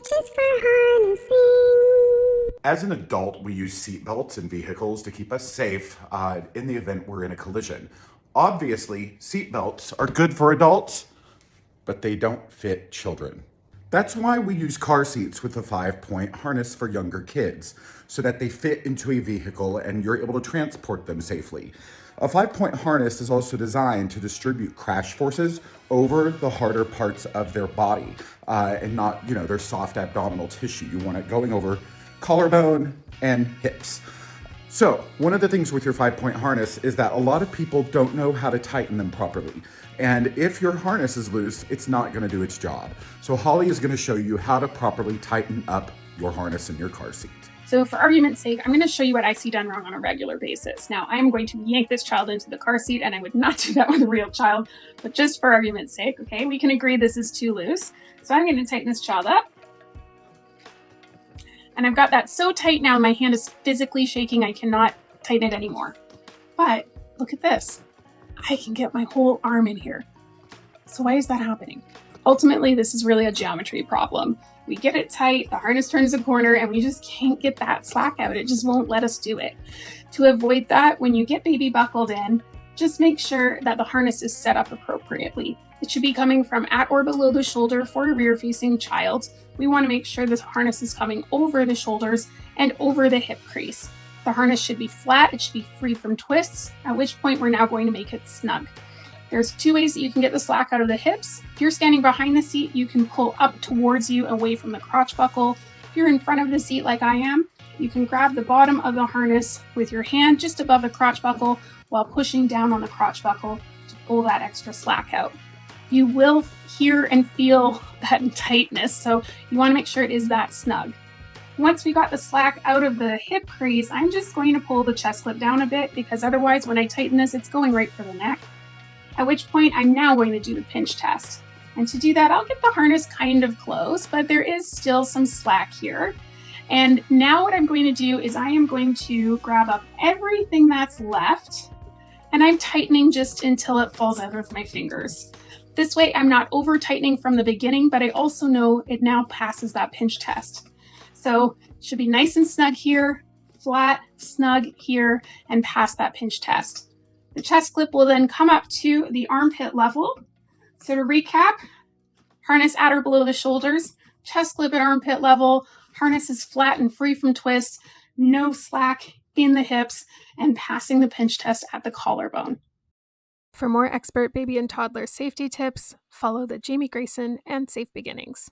just for harnessing. As an adult, we use seatbelts in vehicles to keep us safe in the event we're in a collision. Obviously, seatbelts are good for adults, but they don't fit children. That's why we use car seats with a 5-point harness for younger kids, so that they fit into a vehicle and you're able to transport them safely. A 5-point harness is also designed to distribute crash forces over the harder parts of their body and not, their soft abdominal tissue. You want it going over collarbone and hips. So, one of the things with your 5-point harness is that a lot of people don't know how to tighten them properly. And if your harness is loose, it's not going to do its job. So, Holly is going to show you how to properly tighten up your harness in your car seat. So for argument's sake, I'm going to show you what I see done wrong on a regular basis. Now, I'm going to yank this child into the car seat, and I would not do that with a real child, but just for argument's sake, okay, we can agree this is too loose. So I'm going to tighten this child up. And I've got that so tight now, my hand is physically shaking. I cannot tighten it anymore. But look at this. I can get my whole arm in here. So why is that happening? Ultimately, this is really a geometry problem. We get it tight, the harness turns a corner, and we just can't get that slack out. It just won't let us do it. To avoid that, when you get baby buckled in, just make sure that the harness is set up appropriately. It should be coming from at or below the shoulder for a rear-facing child. We want to make sure this harness is coming over the shoulders and over the hip crease. The harness should be flat, it should be free from twists, at which point we're now going to make it snug. There's 2 ways that you can get the slack out of the hips. If you're standing behind the seat, you can pull up towards you away from the crotch buckle. If you're in front of the seat like I am, you can grab the bottom of the harness with your hand just above the crotch buckle while pushing down on the crotch buckle to pull that extra slack out. You will hear and feel that tightness, so you want to make sure it is that snug. Once we got the slack out of the hip crease, I'm just going to pull the chest clip down a bit because otherwise when I tighten this, it's going right for the neck. At which point I'm now going to do the pinch test. And to do that, I'll get the harness kind of close, but there is still some slack here. And now what I'm going to do is I am going to grab up everything that's left, and I'm tightening just until it falls out of my fingers. This way I'm not over tightening from the beginning, but I also know it now passes that pinch test. So it should be nice and snug here, flat, snug here, and pass that pinch test. The chest clip will then come up to the armpit level. So to recap, harness at or below the shoulders, chest clip at armpit level, harness is flat and free from twists, no slack in the hips, and passing the pinch test at the collarbone. For more expert baby and toddler safety tips, follow the Jamie Grayson and Safe Beginnings.